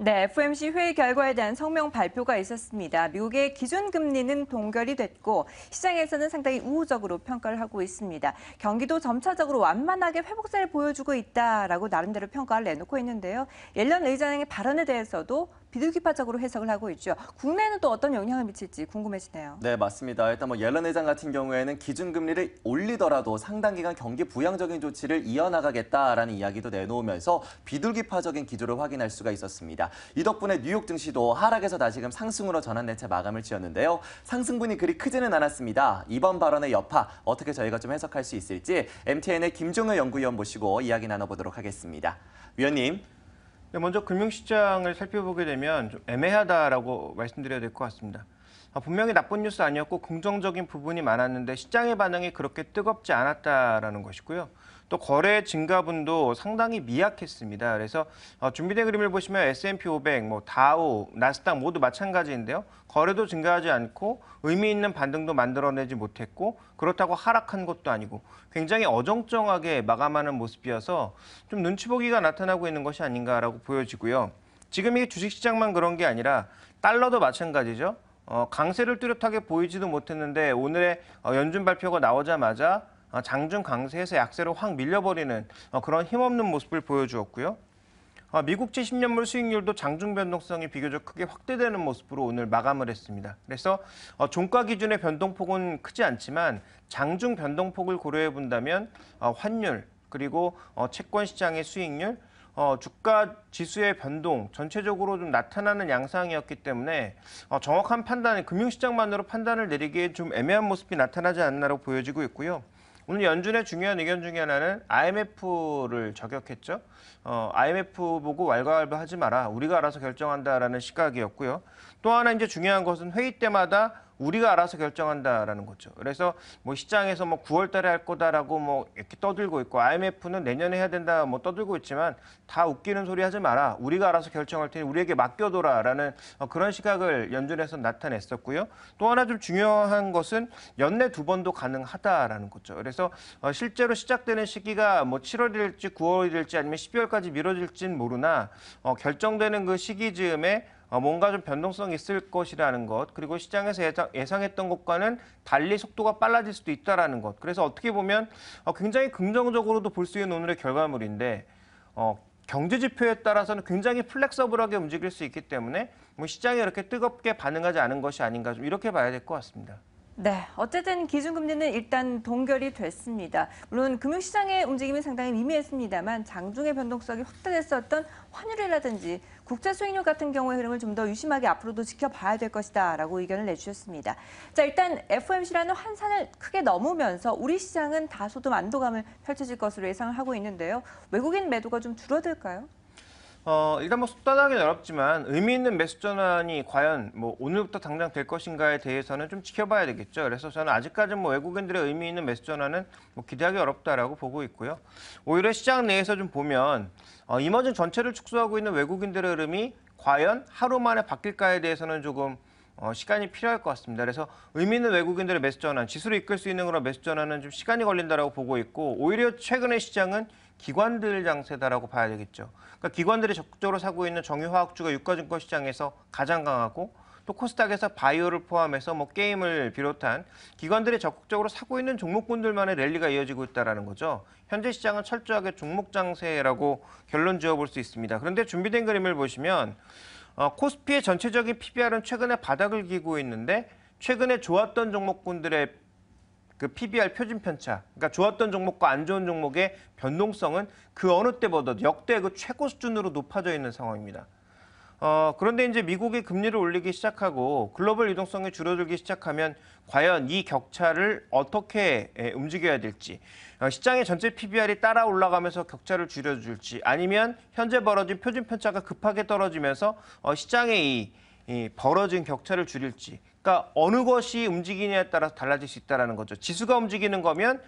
네, FOMC 회의 결과에 대한 성명 발표가 있었습니다. 미국의 기준금리는 동결이 됐고 시장에서는 상당히 우호적으로 평가를 하고 있습니다. 경기도 점차적으로 완만하게 회복세를 보여주고 있다라고 나름대로 평가를 내놓고 있는데요. 옐런 의장의 발언에 대해서도 비둘기파적으로 해석을 하고 있죠. 국내에는 또 어떤 영향을 미칠지 궁금해지네요. 네, 맞습니다. 일단 옐런 회장 같은 경우에는 기준금리를 올리더라도 상당 기간 경기 부양적인 조치를 이어나가겠다라는 이야기도 내놓으면서 비둘기파적인 기조를 확인할 수가 있었습니다. 이 덕분에 뉴욕 증시도 하락에서 다시금 상승으로 전환된 채 마감을 지었는데요. 상승분이 그리 크지는 않았습니다. 이번 발언의 여파 어떻게 저희가 좀 해석할 수 있을지 MTN의 김종효 연구위원 모시고 이야기 나눠보도록 하겠습니다. 위원님. 먼저 금융시장을 살펴보게 되면 좀 애매하다라고 말씀드려야 될 것 같습니다. 분명히 나쁜 뉴스 아니었고 긍정적인 부분이 많았는데 시장의 반응이 그렇게 뜨겁지 않았다라는 것이고요. 또 거래 증가분도 상당히 미약했습니다. 그래서 준비된 그림을 보시면 S&P 500, 다우, 나스닥 모두 마찬가지인데요. 거래도 증가하지 않고 의미 있는 반등도 만들어내지 못했고 그렇다고 하락한 것도 아니고 굉장히 어정쩡하게 마감하는 모습이어서 좀 눈치 보기가 나타나고 있는 것이 아닌가라고 보여지고요. 지금 이게 주식시장만 그런 게 아니라 달러도 마찬가지죠. 강세를 뚜렷하게 보이지도 못했는데 오늘의 연준 발표가 나오자마자 장중 강세에서 약세로 확 밀려버리는 그런 힘없는 모습을 보여주었고요. 미국채 10년물 수익률도 장중 변동성이 비교적 크게 확대되는 모습으로 오늘 마감을 했습니다. 그래서 종가 기준의 변동폭은 크지 않지만 장중 변동폭을 고려해 본다면 환율 그리고 채권 시장의 수익률 주가 지수의 변동 전체적으로 좀 나타나는 양상이었기 때문에 정확한 판단을 금융시장만으로 판단을 내리기에 좀 애매한 모습이 나타나지 않나라고 보여지고 있고요. 오늘 연준의 중요한 의견 중에 하나는 IMF를 저격했죠. IMF 보고 왈가왈부하지 마라. 우리가 알아서 결정한다라는 시각이었고요. 또 하나 이제 중요한 것은 회의 때마다 우리가 알아서 결정한다라는 거죠. 그래서 시장에서 9월 달에 할 거다라고 이렇게 떠들고 있고 IMF는 내년에 해야 된다 떠들고 있지만 다 웃기는 소리 하지 마라. 우리가 알아서 결정할 테니 우리에게 맡겨둬라라는 그런 시각을 연준에서 나타냈었고요. 또 하나 좀 중요한 것은 연내 2번도 가능하다라는 거죠. 그래서 실제로 시작되는 시기가 7월일지 9월일지 아니면 12월까지 미뤄질지는 모르나 결정되는 그 시기 즈음에 뭔가 좀 변동성이 있을 것이라는 것, 그리고 시장에서 예상했던 것과는 달리 속도가 빨라질 수도 있다는 것. 그래서 어떻게 보면 굉장히 긍정적으로도 볼 수 있는 오늘의 결과물인데 경제 지표에 따라서는 굉장히 플렉서블하게 움직일 수 있기 때문에 시장이 이렇게 뜨겁게 반응하지 않은 것이 아닌가 좀 이렇게 봐야 될 것 같습니다. 네, 어쨌든 기준금리는 일단 동결이 됐습니다. 물론 금융시장의 움직임이 상당히 미미했습니다만 장중의 변동성이 확대됐었던 환율이라든지 국제 수익률 같은 경우의 흐름을 좀 더 유심하게 앞으로도 지켜봐야 될 것이다라고 의견을 내주셨습니다. 자, 일단 FOMC라는 환산을 크게 넘으면서 우리 시장은 다소 좀 안도감을 펼쳐질 것으로 예상을 하고 있는데요. 외국인 매도가 좀 줄어들까요? 일단 속단하기는 어렵지만 의미 있는 매수 전환이 과연 오늘부터 당장 될 것인가에 대해서는 좀 지켜봐야 되겠죠. 그래서 저는 아직까지는 외국인들의 의미 있는 매수 전환은 기대하기 어렵다라고 보고 있고요. 오히려 시장 내에서 좀 보면 이머징 전체를 축소하고 있는 외국인들의 흐름이 과연 하루 만에 바뀔까에 대해서는 조금 시간이 필요할 것 같습니다. 그래서 의미 있는 외국인들의 매수 전환, 지수를 이끌 수 있는 그런 매수 전환은 좀 시간이 걸린다라고 보고 있고 오히려 최근의 시장은 기관들 장세다라고 봐야 되겠죠. 그러니까 기관들이 적극적으로 사고 있는 정유화학주가 유가증권 시장에서 가장 강하고 또 코스닥에서 바이오를 포함해서 게임을 비롯한 기관들이 적극적으로 사고 있는 종목군들만의 랠리가 이어지고 있다는 거죠. 현재 시장은 철저하게 종목 장세라고 결론 지어볼 수 있습니다. 그런데 준비된 그림을 보시면 코스피의 전체적인 PBR은 최근에 바닥을 기고 있는데 최근에 좋았던 종목군들의 그 PBR 표준 편차, 그러니까 좋았던 종목과 안 좋은 종목의 변동성은 그 어느 때보다 역대 그 최고 수준으로 높아져 있는 상황입니다. 그런데 이제 미국이 금리를 올리기 시작하고 글로벌 유동성이 줄어들기 시작하면 과연 이 격차를 어떻게 움직여야 될지, 시장의 전체 PBR이 따라 올라가면서 격차를 줄여줄지, 아니면 현재 벌어진 표준 편차가 급하게 떨어지면서 시장의 이 벌어진 격차를 줄일지. 그러니까 어느 것이 움직이냐에 따라서 달라질 수 있다는 거죠. 지수가 움직이는 거면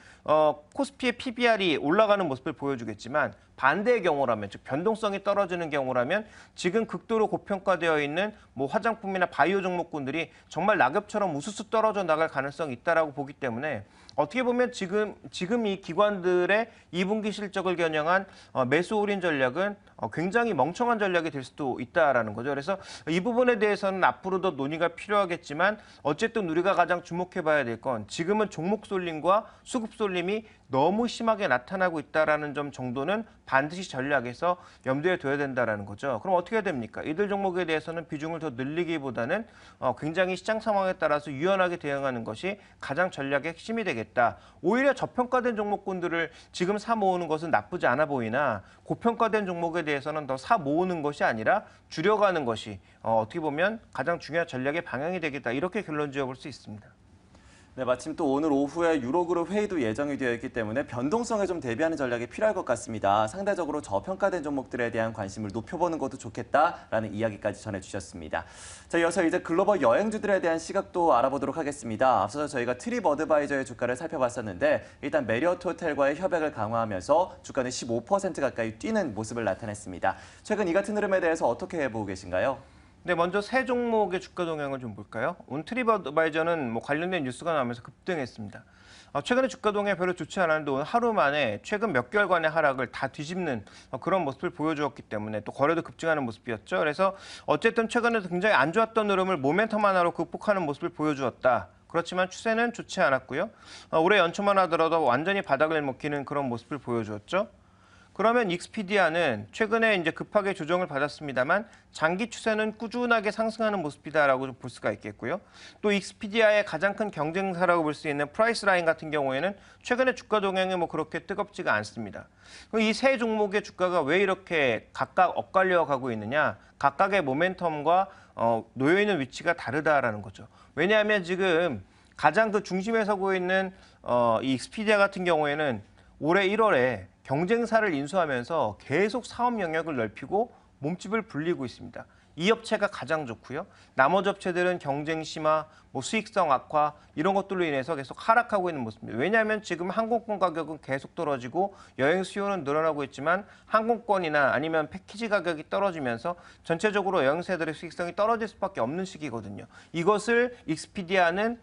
코스피의 PBR이 올라가는 모습을 보여주겠지만 반대의 경우라면, 즉 변동성이 떨어지는 경우라면 지금 극도로 고평가되어 있는 화장품이나 바이오 종목군들이 정말 낙엽처럼 우수수 떨어져 나갈 가능성이 있다라고 보기 때문에 어떻게 보면 지금 이 기관들의 2분기 실적을 겨냥한 매수 올인 전략은 굉장히 멍청한 전략이 될 수도 있다라는 거죠. 그래서 이 부분에 대해서는 앞으로도 논의가 필요하겠지만 어쨌든 우리가 가장 주목해봐야 될 건 지금은 종목 쏠림과 수급 쏠림이 너무 심하게 나타나고 있다라는 점 정도는 반드시 전략에서 염두에 둬야 된다라는 거죠. 그럼 어떻게 해야 됩니까? 이들 종목에 대해서는 비중을 더 늘리기보다는 굉장히 시장 상황에 따라서 유연하게 대응하는 것이 가장 전략의 핵심이 되겠다. 오히려 저평가된 종목군들을 지금 사 모으는 것은 나쁘지 않아 보이나 고평가된 종목에 대해서는 더 사 모으는 것이 아니라 줄여가는 것이 어떻게 보면 가장 중요한 전략의 방향이 되겠다. 이렇게 결론 지어볼 수 있습니다. 네, 마침 또 오늘 오후에 유로그룹 회의도 예정이 되어 있기 때문에 변동성에 좀 대비하는 전략이 필요할 것 같습니다. 상대적으로 저평가된 종목들에 대한 관심을 높여보는 것도 좋겠다라는 이야기까지 전해주셨습니다. 자, 이어서 이제 글로벌 여행주들에 대한 시각도 알아보도록 하겠습니다. 앞서서 저희가 트립 어드바이저의 주가를 살펴봤었는데 일단 메리어트 호텔과의 협약을 강화하면서 주가는 15% 가까이 뛰는 모습을 나타냈습니다. 최근 이 같은 흐름에 대해서 어떻게 보고 계신가요? 네, 먼저 세 종목의 주가 동향을 좀 볼까요? 오늘 트립 어드바이저는 관련된 뉴스가 나오면서 급등했습니다. 최근에 주가 동향이 별로 좋지 않았는데 오늘 하루 만에 최근 몇 개월간의 하락을 다 뒤집는 그런 모습을 보여주었기 때문에 또 거래도 급증하는 모습이었죠. 그래서 어쨌든 최근에 굉장히 안 좋았던 흐름을 모멘텀 하나로 극복하는 모습을 보여주었다. 그렇지만 추세는 좋지 않았고요. 올해 연초만 하더라도 완전히 바닥을 먹히는 그런 모습을 보여주었죠. 그러면 익스피디아는 최근에 이제 급하게 조정을 받았습니다만 장기 추세는 꾸준하게 상승하는 모습이다라고 볼 수가 있겠고요. 또 익스피디아의 가장 큰 경쟁사라고 볼 수 있는 프라이스라인 같은 경우에는 최근에 주가 동향이 그렇게 뜨겁지가 않습니다. 이 세 종목의 주가가 왜 이렇게 각각 엇갈려 가고 있느냐? 각각의 모멘텀과 놓여 있는 위치가 다르다라는 거죠. 왜냐하면 지금 가장 그 중심에 서고 있는 이 익스피디아 같은 경우에는 올해 1월에 경쟁사를 인수하면서 계속 사업 영역을 넓히고 몸집을 불리고 있습니다. 이 업체가 가장 좋고요. 나머지 업체들은 경쟁 심화, 수익성 악화 이런 것들로 인해서 계속 하락하고 있는 모습입니다. 왜냐하면 지금 항공권 가격은 계속 떨어지고 여행 수요는 늘어나고 있지만 항공권이나 아니면 패키지 가격이 떨어지면서 전체적으로 여행사들의 수익성이 떨어질 수밖에 없는 시기거든요. 이것을 익스피디아는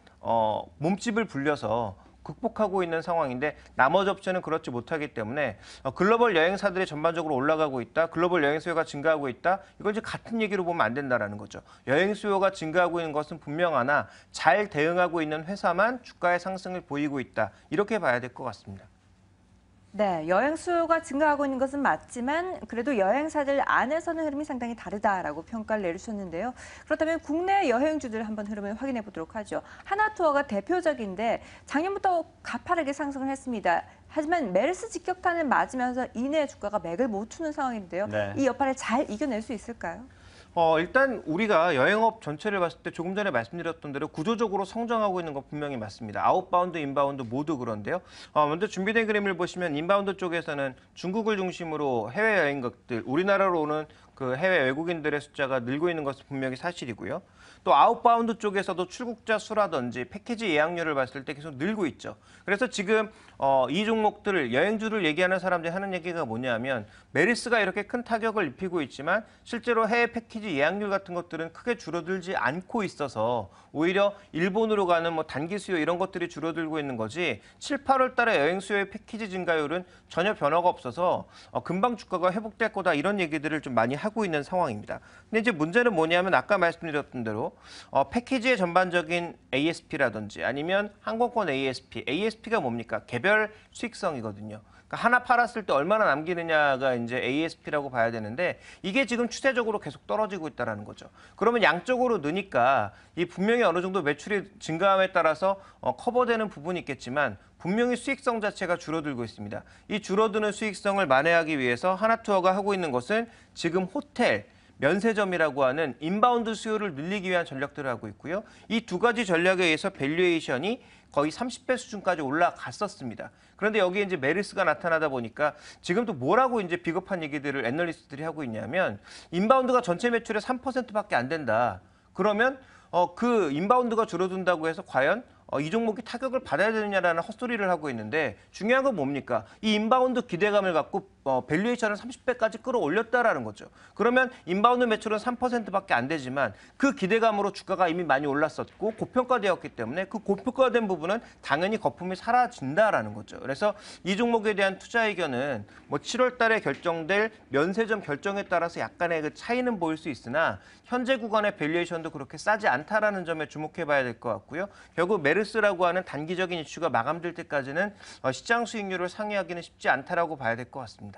몸집을 불려서 극복하고 있는 상황인데 나머지 업체는 그렇지 못하기 때문에 글로벌 여행사들이 전반적으로 올라가고 있다. 글로벌 여행 수요가 증가하고 있다. 이걸 이제 같은 얘기로 보면 안 된다라는 거죠. 여행 수요가 증가하고 있는 것은 분명하나 잘 대응하고 있는 회사만 주가의 상승을 보이고 있다. 이렇게 봐야 될 것 같습니다. 네, 여행 수요가 증가하고 있는 것은 맞지만 그래도 여행사들 안에서는 흐름이 상당히 다르다라고 평가를 내리셨는데요. 그렇다면 국내 여행주들 한번 흐름을 확인해 보도록 하죠. 하나투어가 대표적인데 작년부터 가파르게 상승을 했습니다. 하지만 메르스 직격탄을 맞으면서 이내 주가가 맥을 못 추는 상황인데요. 네. 이 여파를 잘 이겨낼 수 있을까요? 일단 우리가 여행업 전체를 봤을 때 조금 전에 말씀드렸던 대로 구조적으로 성장하고 있는 건 분명히 맞습니다. 아웃바운드, 인바운드 모두 그런데요. 먼저 준비된 그림을 보시면 인바운드 쪽에서는 중국을 중심으로 해외여행객들, 우리나라로 오는 그 해외 외국인들의 숫자가 늘고 있는 것은 분명히 사실이고요. 또 아웃바운드 쪽에서도 출국자 수라든지 패키지 예약률을 봤을 때 계속 늘고 있죠. 그래서 지금 이 종목들을 여행주를 얘기하는 사람들이 하는 얘기가 뭐냐면 메르스가 이렇게 큰 타격을 입히고 있지만 실제로 해외 패키지 예약률 같은 것들은 크게 줄어들지 않고 있어서 오히려 일본으로 가는 단기 수요 이런 것들이 줄어들고 있는 거지 7, 8월 달에 여행 수요의 패키지 증가율은 전혀 변화가 없어서 금방 주가가 회복될 거다 이런 얘기들을 좀 많이 하고 있는 상황입니다. 근데 이제 문제는 뭐냐면 아까 말씀드렸던 대로 패키지의 전반적인 ASP라든지 아니면 항공권 ASP가 뭡니까? 개별 수익성이거든요. 그러니까 하나 팔았을 때 얼마나 남기느냐가 이제 ASP라고 봐야 되는데 이게 지금 추세적으로 계속 떨어지고 있다는 거죠. 그러면 양쪽으로 느니까 이 분명히 어느 정도 매출이 증가함에 따라서 커버되는 부분이 있겠지만 분명히 수익성 자체가 줄어들고 있습니다. 이 줄어드는 수익성을 만회하기 위해서 하나투어가 하고 있는 것은 지금 호텔, 면세점이라고 하는 인바운드 수요를 늘리기 위한 전략들을 하고 있고요. 이 두 가지 전략에 의해서 밸류에이션이 거의 30배 수준까지 올라갔었습니다. 그런데 여기에 이제 메르스가 나타나다 보니까 지금 또 뭐라고 이제 비겁한 얘기들을 애널리스트들이 하고 있냐면 인바운드가 전체 매출의 3%밖에 안 된다. 그러면 그 인바운드가 줄어든다고 해서 과연 이 종목이 타격을 받아야 되느냐라는 헛소리를 하고 있는데 중요한 건 뭡니까? 이 인바운드 기대감을 갖고 밸류에이션을 30배까지 끌어올렸다라는 거죠. 그러면 인바운드 매출은 3%밖에 안 되지만 그 기대감으로 주가가 이미 많이 올랐었고 고평가되었기 때문에 그 고평가된 부분은 당연히 거품이 사라진다라는 거죠. 그래서 이 종목에 대한 투자 의견은 7월 달에 결정될 면세점 결정에 따라서 약간의 그 차이는 보일 수 있으나 현재 구간의 밸류에이션도 그렇게 싸지 않다라는 점에 주목해봐야 될 것 같고요. 결국 메르스라고 하는 단기적인 이슈가 마감될 때까지는 시장 수익률을 상회하기는 쉽지 않다라고 봐야 될 것 같습니다.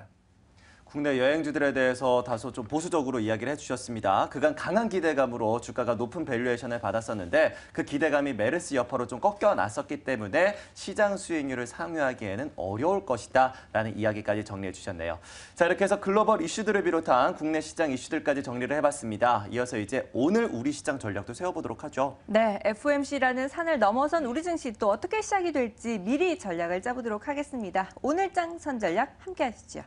국내 여행주들에 대해서 다소 좀 보수적으로 이야기를 해주셨습니다. 그간 강한 기대감으로 주가가 높은 밸류에이션을 받았었는데 그 기대감이 메르스 여파로 좀 꺾여났었기 때문에 시장 수익률을 상회하기에는 어려울 것이다 라는 이야기까지 정리해 주셨네요. 자, 이렇게 해서 글로벌 이슈들을 비롯한 국내 시장 이슈들까지 정리를 해봤습니다. 이어서 이제 오늘 우리 시장 전략도 세워보도록 하죠. 네, FOMC라는 산을 넘어선 우리 증시 또 어떻게 시작이 될지 미리 전략을 짜보도록 하겠습니다. 오늘 장 선전략 함께 하시죠.